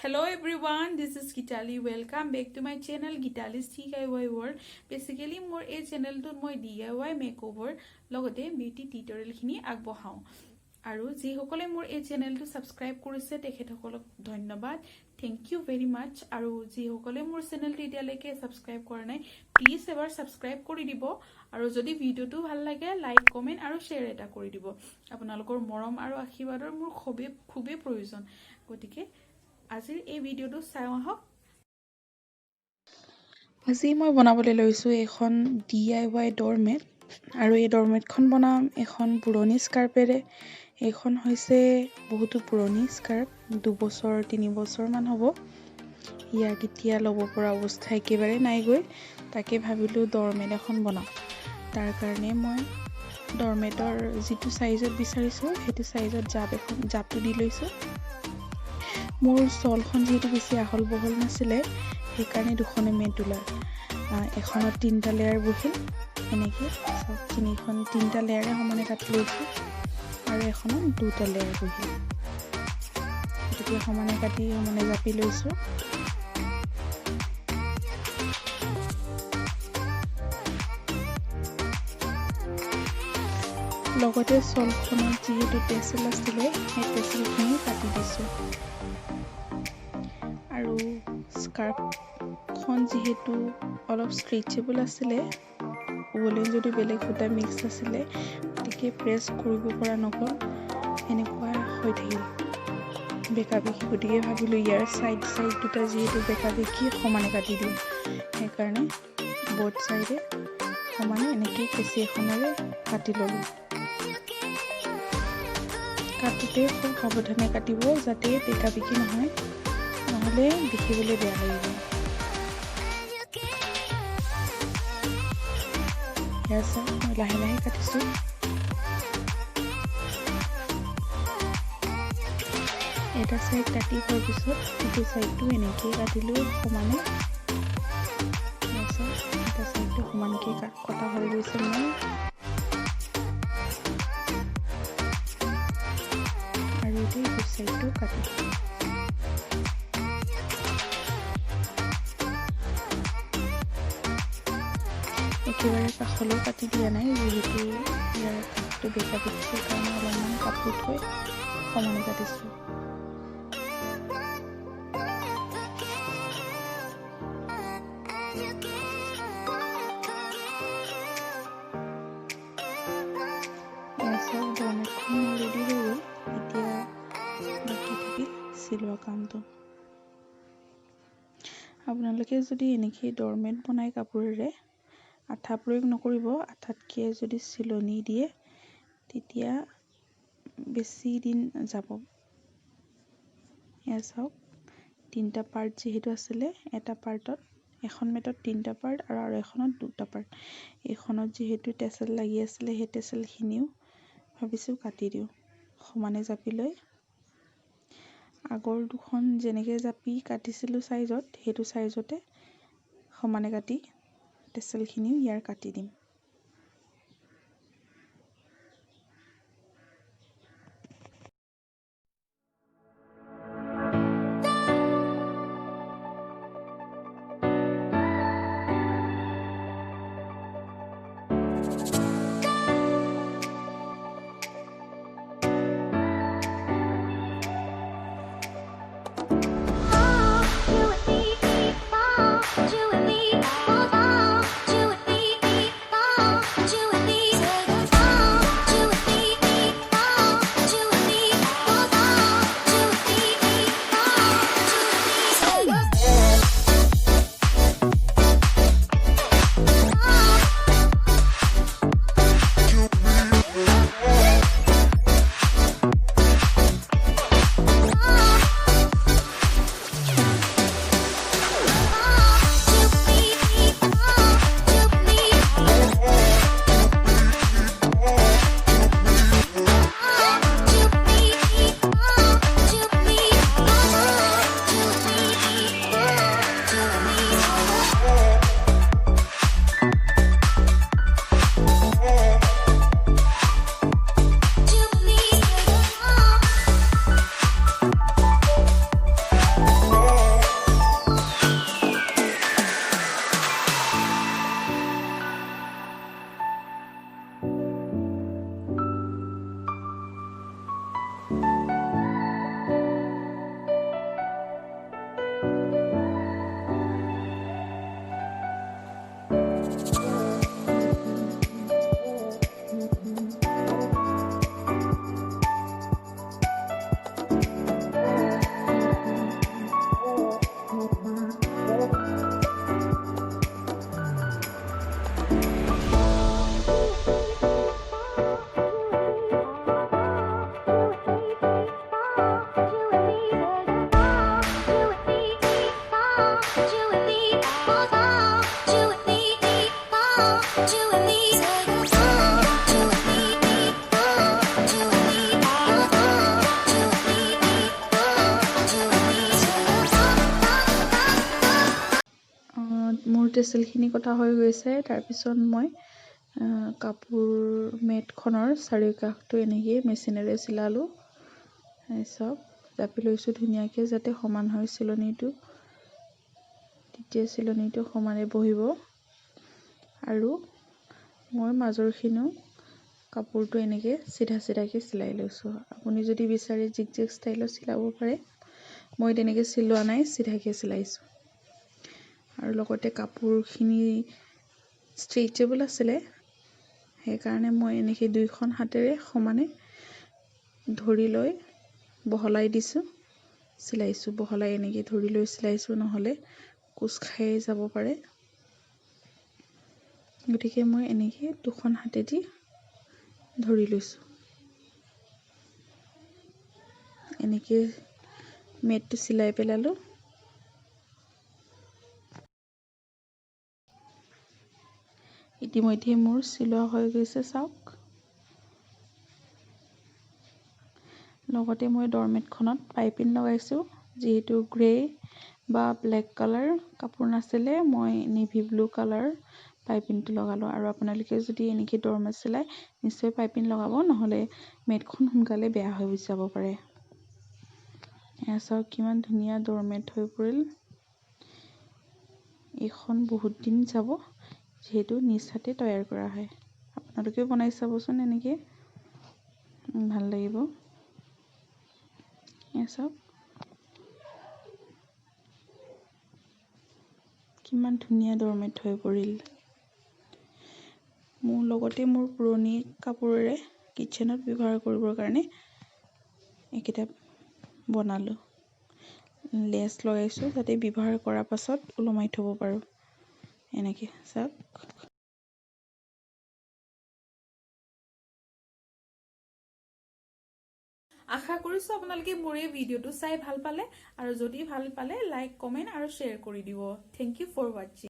Hello everyone, this is Gitali. Welcome back to my channel Gitali's DIY World. Basically, more a channel to my DIY makeover logote beauty tutorial khini agbahau. Aru ji hokole more a channel to subscribe korise tekhethokolok dhonnobad. Thank you very much. Aru ji hokole more channel to etialeke subscribe kora nai, please ever subscribe kori dibo. Aru jodi video to bhal lage like, comment aru share eta kori dibo. Apunalokor morom aru akhibador mur khube proyojon. Gotike আজিৰ এই ভিডিওটো চাই আহক। আজি মই বনাবলৈ লৈছো এখন DIY ডৰমেট আৰু এই ডৰমেটখন বনাম এখন পুৰণি স্কাৰ্পেৰে। এইখন হৈছে বহুতো পুৰণি স্কাৰ্প, 2 বছৰ 3 বছৰ মান হ'ব। ইয়াক এতিয়া ল'ব পৰা অৱস্থা একেবাৰে নাই গৈ, তাকে ভাবিলো ডৰমেট এখন বনাম। তাৰ কাৰণে মই ডৰমেটৰ যিটো সাইজত বিচাৰিছো সেইটো সাইজত জাপটো দি লৈছো। মোৰ চলখন যেহেতু বেছি আহল বহল নাছিলে সেইকাৰণে দুখনে মেডুলাৰ, এখনত 3টা লেয়াৰ বহিল এনেকৈ তিনিখন 3টা লেয়াৰে সমানে কাটি লৈছো আৰু এখনত 2টা লেয়াৰ বহিল। গতিকে সমানে কাটি সমানে জাপি লৈছো। লগতে চলখনত যিহেতু টেচেল আছিলে সেই টেচেলখিনি কাটি দিছো। আৰু স্কাৰ্পখন যিহেতু অলপ ষ্ট্ৰেচেবল আছিলে, ওলেন যদি বেলেগ সূতা মিক্স আছিলে, গতিকে প্ৰেছ কৰিব পৰা নগ'ল, এনেকুৱা হৈ থাকিল বেকা বেকি। গতিকে ভাবিলোঁ ইয়াৰ চাইড দুটা যিহেতু বেকা বেকি সমানে কাটি দিওঁ, সেইকাৰণে ব'থ চাইডে সমানে এনেকৈ কেঁচি এখনেৰে কাটি ল'লোঁ। কাটোতে খুব সাৱধানে কাটিব যাতে বেকা বেকি নহয়, নহ'লে দেখিবলৈ বেয়া লাগিব। মই লাহে লাহে কাটিছো। এটা চাইড কাটি হোৱাৰ পিছত ইটো চাইডটো এনেকৈ কাটিলো সমানে। এটা চাইডটো সমানকৈ কটা হৈ গৈছে মোৰ। আৰু ইটো চাইডটো কাটি একেবাৰে কাষলৈ কাটি দিয়া নাই, যিহেতু ইয়াৰ কাষটো বেকা বেকি সেইকাৰণে অলপমান কাপোৰ থৈ সমানে কাটিছোঁ। ডৰমেটখন ৰেডি হৈ গ'ল। এতিয়া বাকী থাকিল চিলোৱা কামটো। আপোনালোকে যদি এনেকৈ ডৰমেট বনাই কাপোৰেৰে আঠা প্ৰয়োগ নকৰিব, আঠাতকৈ যদি চিলনি দিয়ে তেতিয়া বেছি দিন যাব। এয়া চাওক, 3টা পাৰ্ট যিহেতু আছিলে, এটা পাৰ্টত এখন মেটত 3টা পাৰ্ট আৰু এখনত 2টা পাৰ্ট। এইখনত যিহেতু টেচেল লাগি আছিলে সেই টেচেলখিনিও ভাবিছোঁ কাটি দিওঁ সমানে জাপি লৈ। আগৰ দুখন যেনেকৈ জাপি কাটিছিলোঁ চাইজত, সেইটো চাইজতে সমানে কাটি টেচেলখিনিও ইয়াৰ কাটি দিম। টেচেলখিনি কটা হৈ গৈছে। তাৰপিছত মই কাপোৰ মেটখনৰ চাৰিওকাষটো এনেকৈ মেচিনেৰে চিলালোঁ। চব জাপি লৈছোঁ ধুনীয়াকৈ যাতে সমান হয় চিলনিটো, তেতিয়া চিলনিটো সমানে বহিব। আৰু মই মাজৰখিনিও কাপোৰটো এনেকৈ চিধা চিধাকৈ চিলাই লৈছোঁ। আপুনি যদি বিচাৰে জিগজেগ ষ্টাইলত চিলাব পাৰে, মই তেনেকৈ চিলোৱা নাই, চিধাকৈ চিলাইছোঁ। আৰু লগতে কাপোৰখিনি ষ্ট্ৰেচেবল আছিলে, সেইকাৰণে মই এনেকৈ দুইখন হাতেৰে সমানে ধৰি লৈ বহলাই দিছোঁ, চিলাইছোঁ। বহলাই এনেকৈ ধৰি লৈ চিলাইছোঁ, নহ'লে কোচ খাই যাব পাৰে। গতিকে মই এনেকৈ দুখন হাতেদি ধৰি লৈছোঁ। এনেকৈ মেটটো চিলাই পেলালোঁ। ইতিমধ্যে মোৰ চিলোৱা হৈ গৈছে, চাওক। লগতে মই ডৰমেটখনত পাইপিং লগাইছোঁ। যিহেতু গ্ৰে বা ব্লেক কালাৰ কাপোৰ নাছিলে, মই নেভি ব্লু কালাৰ পাইপিংটো লগালোঁ। আৰু আপোনালোকে যদি এনেকৈ ডৰমেট চিলাই নিশ্চয় পাইপিং লগাব, নহ'লে মেটখন সোনকালে বেয়া হৈ যাব পাৰে। এয়া চাওক কিমান ধুনীয়া ডৰমেট হৈ পৰিল। এইখন বহুত দিন যাব, যিহেতু নিজ হাতে তৈয়াৰ কৰা হয়। আপোনালোকেও বনাই চাবচোন, এনেকৈ ভাল লাগিব। এয়া চাওক কিমান ধুনীয়া ডৰমেট হৈ পৰিল। মোৰ লগতে মোৰ পুৰণি কাপোৰেৰে কিটচেনত ব্যৱহাৰ কৰিবৰ কাৰণে এইকেইটা বনালোঁ। লেচ লগাইছোঁ যাতে ব্যৱহাৰ কৰাৰ পাছত ওলমাই থ'ব পাৰোঁ। এনেকৈ চাওক। আশা কৰিছোঁ আপোনালোকে মোৰ এই ভিডিঅ'টো চাই ভাল পালে, আৰু যদি ভাল পালে লাইক, কমেণ্ট আৰু শ্বেয়াৰ কৰি দিব। Thank you for ৱাটছিং।